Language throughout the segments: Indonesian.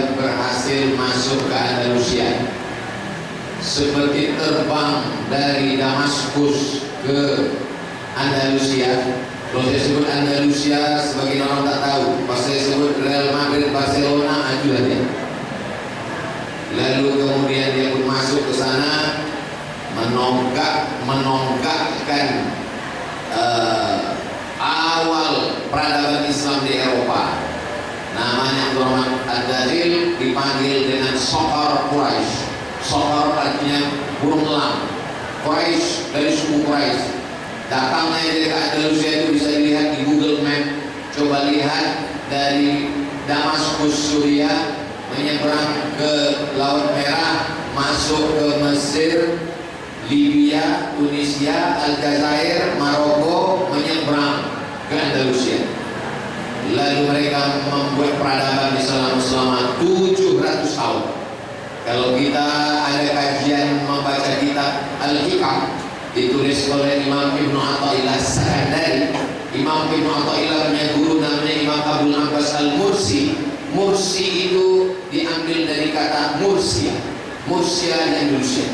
yang berhasil masuk ke Andalusia, seperti terbang dari Damaskus ke Andalusia. Kalau saya sebut Andalusia, sebagian orang tak tahu. Pas saya sebut Real Madrid, Barcelona, ajulah dia. Lalu kemudian dia pun masuk ke sana, menonggakkan awal peradaban Islam di Eropa. Namanya Muhammad Ad-Dakhil, dipanggil dengan Sohor Quraisy. Sohor artinya burung elang. Quraisy dari suku Quraisy. Datangnya dari Andalusia itu bisa dilihat di Google Map. Coba lihat dari Damaskus, Suriah, menyeberang ke Laut Merah, masuk ke Mesir, Libya, Tunisia, Aljazair, Maroko, menyeberang ke Andalusia. Lalu mereka membuat peradaban Islam selama 700 tahun. Kalau kita ada kajian membaca kitab Al-Hikam, ditulis oleh Imam Ibn Athaillah Sakandari. Imam Ibn Athaillah punya guru namanya Imam Abdul Abbas Al-Mursi. Mursi itu diambil dari kata Mursia. Mursia di Indonesia.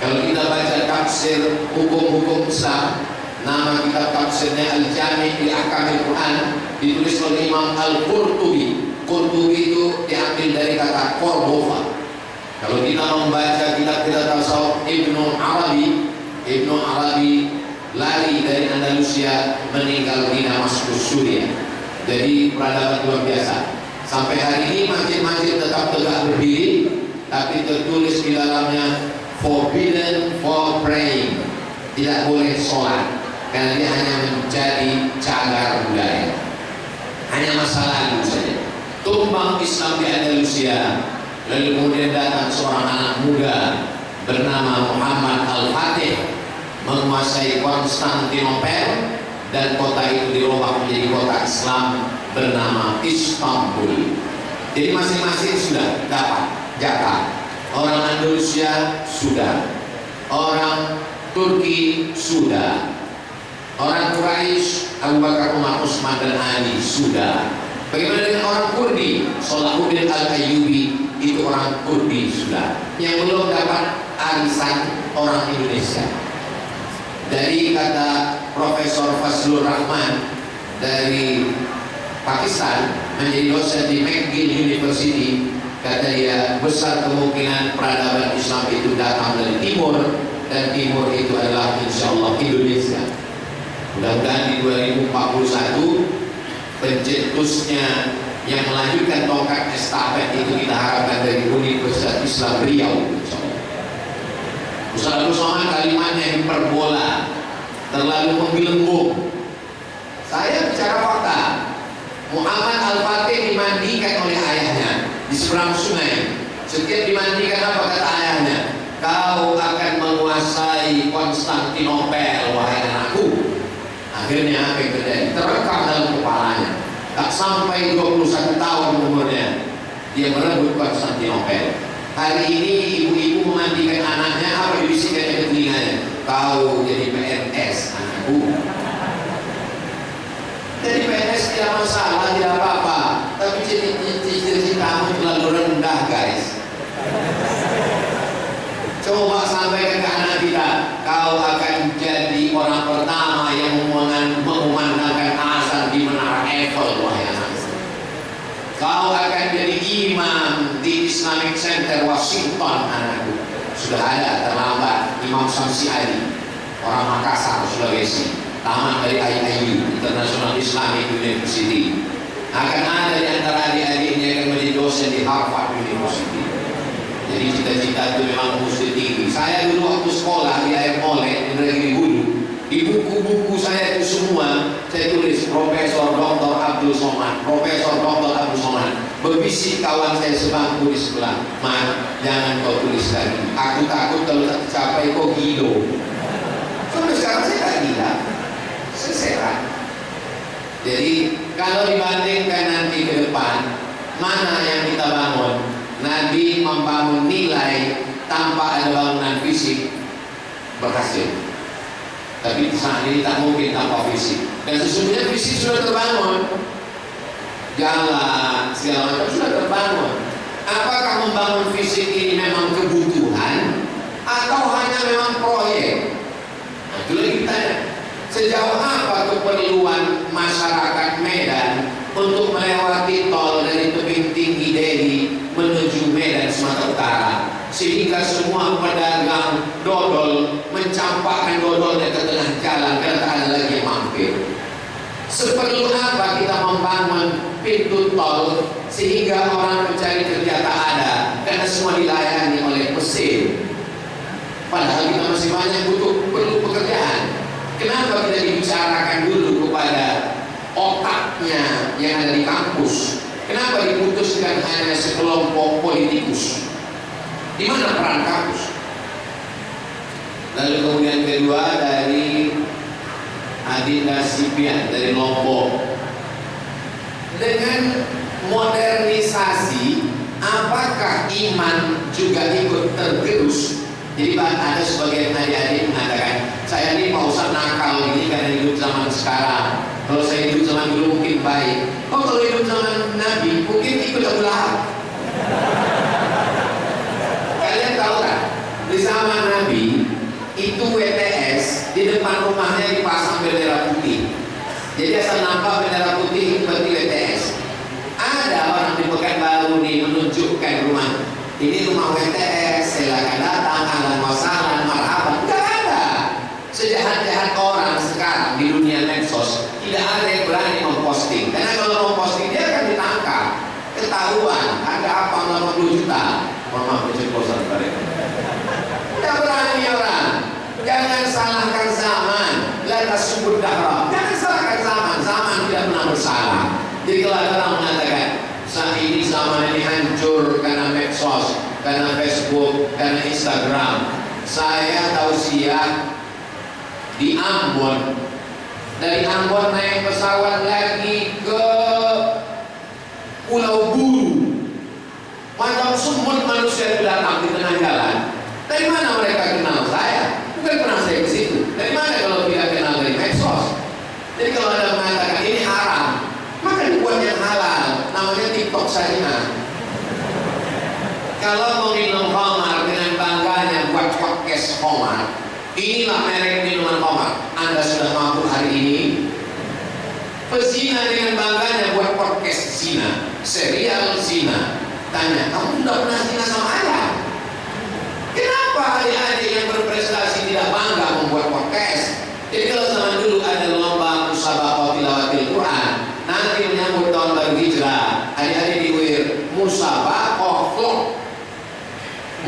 Kalau kita baca tafsir hukum-hukum Islam, nama kitab tafsirnya Al-Jami' li Ahkamil Quran, ditulis oleh Imam Al-Qurtubi. Qurtubi itu diambil dari kata Cordova. Kalau kita membaca kitab-kitab tasawuf Ibnu Arabi lari dari Andalusia, meninggal di Damaskus, Suriah. Jadi peradaban luar biasa. Sampai hari ini masjid-masjid tetap tegak berdiri, tapi tertulis di dalamnya forbidden for praying, tidak boleh sholat, karena dia hanya menjadi cagar budaya, hanya masa lalu saja. Tumbang Islam di Andalusia. Lalu kemudian datang seorang anak muda bernama Muhammad Al-Fatih, menguasai Konstantinopel, dan kota itu dirubah menjadi kota Islam bernama Istanbul. Jadi masing-masing sudah dapat jatah. Orang Andalusia sudah, orang Turki sudah, orang Quraisy Abu Bakar, Umar, Utsman dan Ali sudah. Bagaimana dengan orang Kurdi? Salahuddin Al-Ayyubi itu orang Kurdi sudah. Yang belum dapat arisan orang Indonesia. Dari kata Profesor Fazlur Rahman dari Pakistan, menjadi dosen di McGill University, kata dia besar kemungkinan peradaban Islam itu datang dari timur, dan timur itu adalah insya Allah Indonesia. Mudah-mudahan di 2041 pencetusnya yang melanjutkan tongkat estafet itu kita harapkan dari Universitas Islam Riau. Ustaz Abdul Somad kalimatnya hiperbola, terlalu menggelembung. Saya bicara fakta. Muhammad Al-Fatih dimandikan oleh ayahnya di seberang sungai. Setiap dimandikan, apa kata ayahnya? Kau akan menguasai Konstantinopel, wahai anakku. Akhirnya apa yang terjadi? Terekam dalam kepalanya. Tak sampai 21 tahun umurnya, dia merebut Konstantinopel. Hari ini ibu-ibu memandikan anaknya, apa dibisikkan ke telinganya? Kau jadi PNS, anakku. Jadi PNS tidak masalah, tidak apa-apa. Tapi cita-cita kamu terlalu rendah, guys. Coba sampaikan ke anak kita, kau akan jadi orang pertama yang mengumandangkan azan di Menara Eiffel, wahai anak. Kau akan jadi imam di Islamic Center Washington, anakku. Sudah ada terlambat Imam Samsi Ali, orang Makassar, Sulawesi, tamat dari IIU, International Islamic University. Akan ada di antara adik-adiknya yang menjadi dosen di Harvard University. Jadi cita-cita itu memang mesti tinggi. Saya dulu waktu sekolah di Air Molek di Negeri Hulu, di buku-buku saya itu semua saya tulis Profesor Dr. Abdul Somad, Profesor Dr. Abdul Somad. Berbisik kawan saya sebangku di sebelah, "Man, jangan kau tulis lagi. Aku takut kalau tak tercapai kau gila." Sampai sekarang saya tak gila, saya sehat. Jadi kalau dibandingkan nanti ke depan, mana yang kita bangun? Nabi membangun nilai tanpa ada bangunan fisik, berhasil. Tapi saat ini tak mungkin tanpa fisik. Dan sesungguhnya fisik sudah terbangun, jalan segala macam sudah terbangun. membangun fisik ini memang kebutuhan atau hanya memang proyek? Nah, itu lagi ditanya. Sejauh apa keperluan masyarakat Medan untuk melewati tol dari tebing tinggi Delhi menuju Medan Sumatera Utara, sehingga semua pedagang dodol mencampakkan dodolnya ke tengah jalan karena tak ada lagi yang mampir? Seperlu apa kita membangun pintu tol sehingga orang mencari kerja tak ada karena semua dilayani oleh mesin? Padahal kita masih banyak perlu pekerjaan. Kenapa tidak dibicarakan dulu kepada otaknya yang ada di kampus? Kenapa diputuskan hanya sekelompok politikus? Di mana peran kampus? Lalu kemudian kedua dari Adinda Sipian dari Lombok. Dengan modernisasi, apakah iman juga ikut tergerus? Jadi ada sebagian adik-adik mengatakan, saya ini mau usah nakal ini karena hidup zaman sekarang. Kalau saya hidup zaman dulu mungkin baik. Oh, kalau hidup zaman Nabi mungkin ikut Abu Lahab. Kalian tahu kan? Di zaman Nabi itu WTS di depan rumahnya dipasang bendera putih. Jadi asal nampak bendera putih itu berarti WTS. Ada orang di Pekanbaru nih menunjukkan rumah. Ini rumah WTS, silakan datang, ahlan wa sahlan, marhaban. Enggak ada. Sejahat-jahat orang sekarang di dunia medsos, tidak ada yang berani memposting. Karena kalau memposting dia akan ditangkap, ketahuan ada apa 80 juta. Mohon maaf keceplosan mereka. Tidak berani orang. Jangan salahkan zaman. La tasubud dahra. Jangan salahkan zaman. Zaman tidak pernah bersalah. Jadi kalau ada orang mengatakan saat ini zaman ini hancur karena medsos, karena Facebook, karena Instagram. Saya tausiah di Ambon. Dari Ambon naik pesawat lagi ke Pulau Buru. Macam semut manusia datang di tengah jalan. Dari mana mereka kenal saya? Bukan pernah saya ke situ. Dari mana kalau tidak kenal dari medsos? Jadi kalau ada mengatakan ini haram, maka dibuat yang halal, namanya TikTok saja. Kalau mau minum khamar dengan bangganya buat podcast khamar, inilah merek minuman khamar. Anda sudah mampu hari ini. Pezina dengan bangganya buat podcast zina, serial zina. Tanya, kamu sudah pernah zina sama ayah? Kenapa adik-adik yang berprestasi tidak bangga membuat podcast? Jadi kalau zaman dulu ada lomba musabaqah tilawatil Quran, nanti menyambut tahun baru hijrah, adik-adik di UIR musabaqah vlog,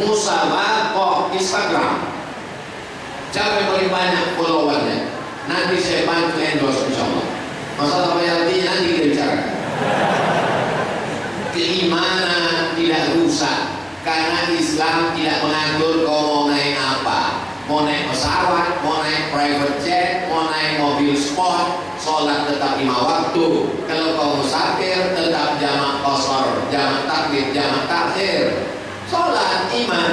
musabaqah Instagram. Siapa yang paling banyak followernya? Nanti saya bantu endorse insyaallah. Masalah royaltinya nanti kita bicarakan. Keimanan tidak rusak karena Islam tidak mengatur kau mau naik apa, mau naik pesawat, mau naik private jet, mau naik mobil sport, sholat tetap 5 waktu. Kalau kau musafir tetap jamak qashar, jamak takbir, jamak takhir. Sholat iman.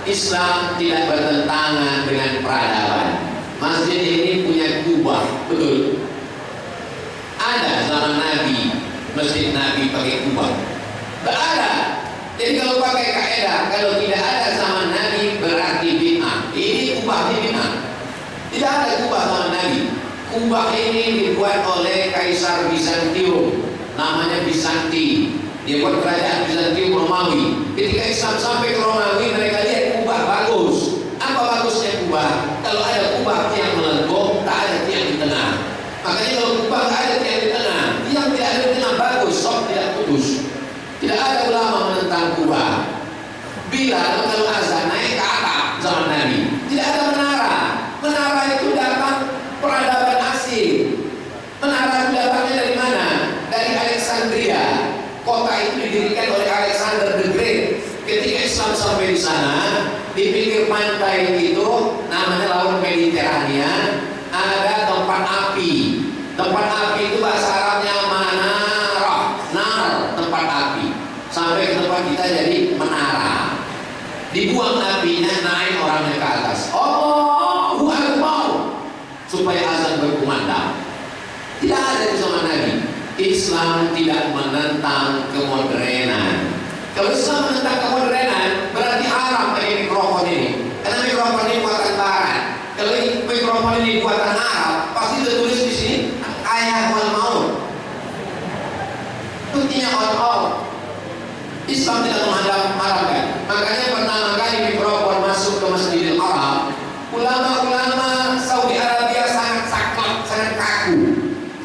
Islam tidak bertentangan dengan peradaban. Masjid ini punya kubah, betul. Ada zaman Nabi, masjid Nabi pakai kubah. Tidak ada. Jadi kalau pakai kaidah, kalau tidak ada zaman Nabi berarti bid'ah. Ini kubah ini bid'ah. Tidak ada kubah zaman Nabi. Kubah ini dibuat oleh Kaisar Bizantium, namanya Bizanti. Dia buat kerajaan Bizantium Romawi. Ketika Islam sampai ke Romawi, mereka lihat kubah bagus. Apa bagusnya kubah? Kalau ada kubah yang melengkung, tak ada tiang di tengah. Makanya kalau kubah tak ada tiang di tengah, yang tidak ada di tengah bagus, sok tidak putus. Tidak ada ulama menentang kubah. Bila kalau azan naik ke atap zaman Nabi, tidak ada menara. Menara itu datang peradaban asing. Menara itu datangnya dari mana? Dari Alexandria. Kota itu didirikan oleh Alexander the Great. Ketika Islam sampai di sana, di pinggir pantai itu namanya Laut Mediterania, ada tempat api. Tempat api itu bahasa Arabnya manarah, nar, tempat api. Sampai ke tempat kita jadi menara. Dibuang apinya, naik orangnya ke atas. Allahu Akbar, supaya azan berkumandang. Tidak ada di zaman Nabi. Islam tidak menentang kemodernan. Kalau Islam menentang kemodernan, Islam tidak mengharamkan. Makanya pertama kali mikrofon masuk ke Masjidil Haram, ulama-ulama Saudi Arabia sangat saklek, sangat kaku.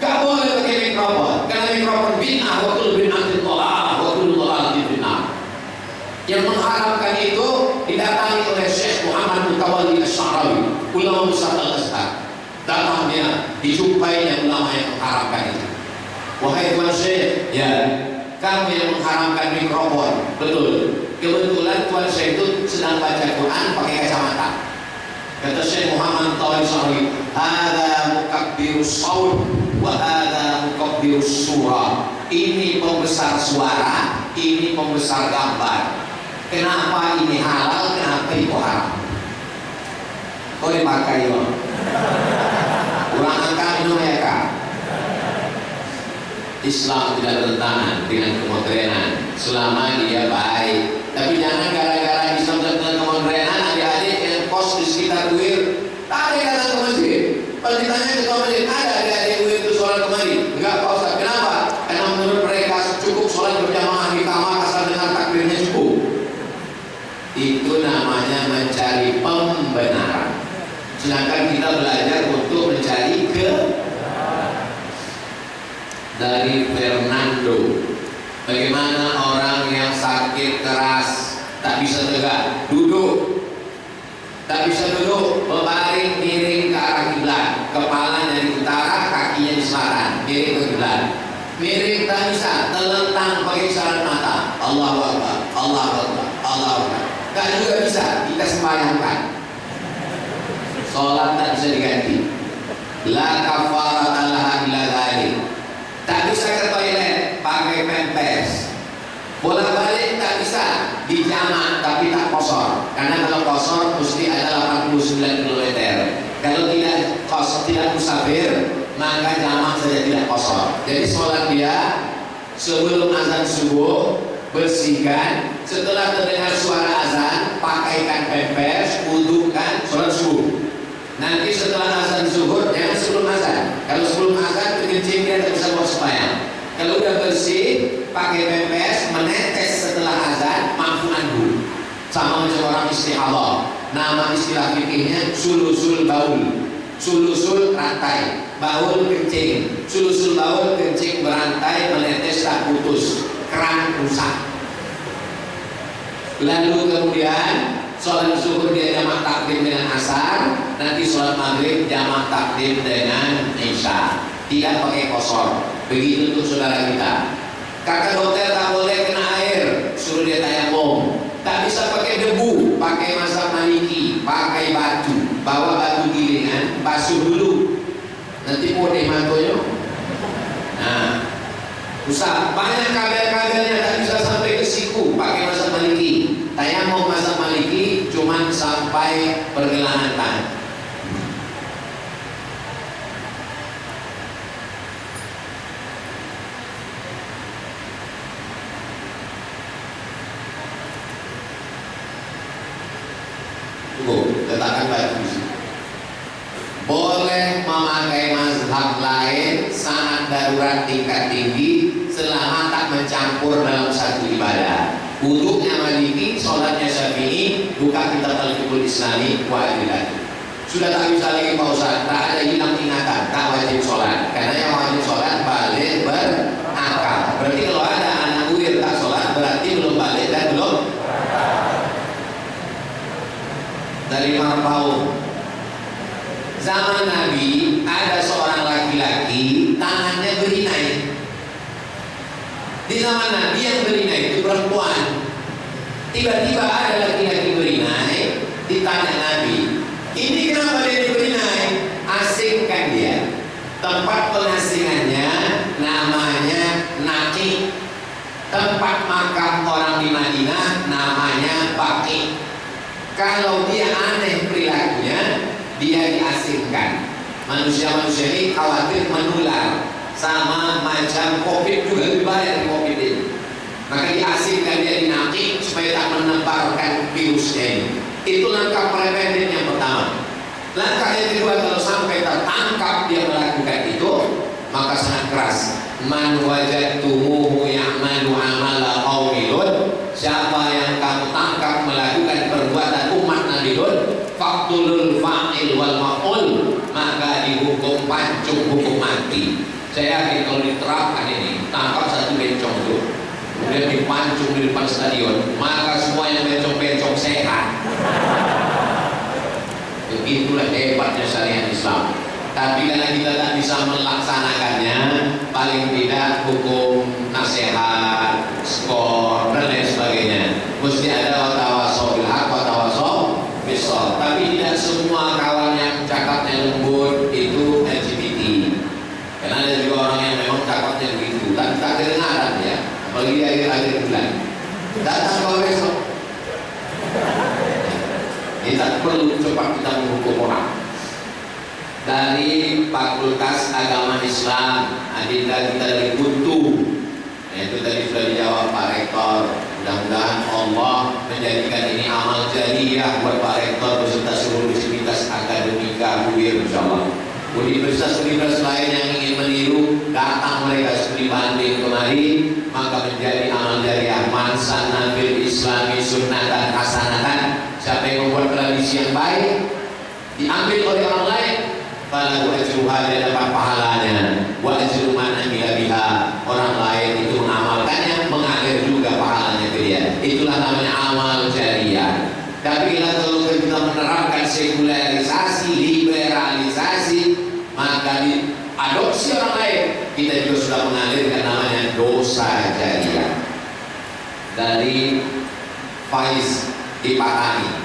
Gak boleh pakai mikrofon, karena mikrofon bid'ah, wa kullu bid'atin dhalalah, wa kullu dhalalatin finnar. Yang mengharamkan itu didatangi oleh Syekh Muhammad Mutawalli Asy-Sya'rawi, ulama besar Al-Azhar. Datangnya dijumpainya ulama yang mengharamkan itu. Wahai Tuan Syekh, ya, kamu yang mengharamkan mikrofon. Betul. Kebetulan Tuan Syekh itu sedang baca Quran pakai kacamata. Kata Syekh Muhammad Mutawalli Asy-Sya'rawi, "Hadza mukabbirus shaut wa hadza mukabbirus surah." Ini pembesar suara, ini pembesar gambar. Kenapa ini halal, kenapa itu haram? Kau dipakai loh. Kurang angka minum ya kak. Islam tidak bertentangan dengan kemodernan selama dia baik. Tapi jangan gara-gara Islam dengan kemodernan adik-adik yang kos di sekitar UIR tak ada yang datang ke masjid. Kalau ditanya ke masjid, ada adik-adik UIR itu sholat kemari? Enggak Pak Ustaz. Kenapa? Karena menurut mereka cukup sholat berjamaah di kamar asal dengar takbirnya cukup. Itu namanya mencari pembenaran. Sedangkan kita belajar untuk mencari dari Fernando. Bagaimana orang yang sakit keras tak bisa tegak, duduk, tak bisa duduk, berbaring miring ke arah kiblat, kepala dari utara, kakinya di selatan, miring ke kiblat. Miring tak bisa, terlentang pakai isyarat mata. Allahu Akbar, Allahu Akbar, Allahu Akbar. Tak juga bisa, kita sembahyangkan. Sholat tak bisa diganti. La kafarata laha illa dzalik. Tak bisa ke toilet pakai pampers. Bolak-balik tak bisa dijamak tapi tak kosor. Karena kalau kosor mesti ada 89 km. Kalau tidak kosor, tidak musafir, maka jamak saja tidak kosor. Jadi sholat dia sebelum azan subuh bersihkan, setelah terdengar suara azan pakaikan pampers, wudukan, sholat subuh. Nanti setelah azan zuhur, jangan sebelum azan. Kalau sebelum azan kencing dia tak bisa buat sembahyang. Kalau udah bersih, pakai pampers, menetes setelah azan, mampuan dulu. Sama macam orang istihadah. Nama istilah fikihnya sulusul baul. Sulusul rantai, baul kencing. Sulusul baul kencing berantai, menetes tak putus, keran rusak. Lalu kemudian sholat zuhur dia jamak takdim dengan asar, nanti sholat maghrib jamak takdim dengan isya. Tidak pakai kosor. Begitu untuk saudara kita. Kata dokter tak boleh kena air, suruh dia tayamum. Tak bisa pakai debu, pakai mazhab Maliki, pakai batu, bawa batu gilingan, basuh dulu. Nanti boleh mantonya. Nah, usah banyak kabel-kabelnya tak bisa sampai ke siku, pakai mazhab Maliki. Tayamum mazhab Maliki cuman sampai pergelangan tangan. Letakkan batu. Boleh memakai mazhab lain sangat darurat tingkat tinggi selama tak mencampur dalam satu ibadah. Wuduknya Maliki, sholatnya Syafi'i, buka kitab Al-Fiqhul Islami wa adillah. Sudah tak bisa lagi Pak Ustaz, tak ada hilang ingatan, tak wajib sholat. Karena yang wajib sholat balik berakal. Berarti kalau ada anak UIR tak sholat, berarti belum balik dan belum dari Marpau. Zaman Nabi ada seorang laki-laki tangannya berinai. Di zaman Nabi yang berinai itu perempuan. Tiba-tiba ada laki-laki berinai, ditanya Nabi, ini kenapa dia berinai? Asingkan dia. Tempat pengasingannya namanya Naqi. Tempat makam orang di Madinah namanya Baqi. Kalau dia aneh perilakunya, dia diasingkan. Manusia-manusia ini khawatir menular, sama macam COVID juga dibayar di COVID ini. Maka diasingkan dia di Naqi supaya tak menebarkan virusnya ini. Itu langkah preventif yang pertama. Langkah yang kedua, kalau sampai tertangkap dia melakukan itu, maka sangat keras. Man wajadtumuhu ya'malu amala qaumi Lut langsung di depan stadion, maka semua yang bencong-bencong sehat. Begitulah hebatnya syariat Islam. Tapi karena kita tak bisa melaksanakannya, paling tidak hukum, nasihat, skor, dan lain sebagainya, mesti ada watawasau bil haq, watawasau bis sabr. Tapi tidak semua kawan yang cakapnya lembut itu LGBT. Karena ada juga orang yang memang cakapnya begitu, tak kedengaran ya, apalagi di akhir-akhir bulan. Datang kau besok. Kita perlu cepat kita menghukum orang. Dari Fakultas Agama Islam, adinda kita dari Buntu, itu tadi sudah dijawab Pak Rektor. Mudah-mudahan Allah menjadikan ini amal jariah buat Pak Rektor beserta seluruh sivitas akademika UIR, insyaallah. Universitas-universitas lain yang ingin meniru, datang mereka seperti banding kemari, maka menjadi amal jariah. Man sanna fil islami sunnatan hasanatan. Siapa yang membuat tradisi yang baik diambil oleh orang lain, falahu ajruha, dia dapat pahalanya, wa ajru man amila biha, orang lain itu mengamalkannya, mengalir juga pahalanya ke dia. Itulah namanya amal jariah. Tapi kalau kita menerapkan sekularisasi, liberalisasi, maka diadopsi orang lain, kita juga sudah mengalirkan namanya dosa jariah. Dari Faiz Dipatani,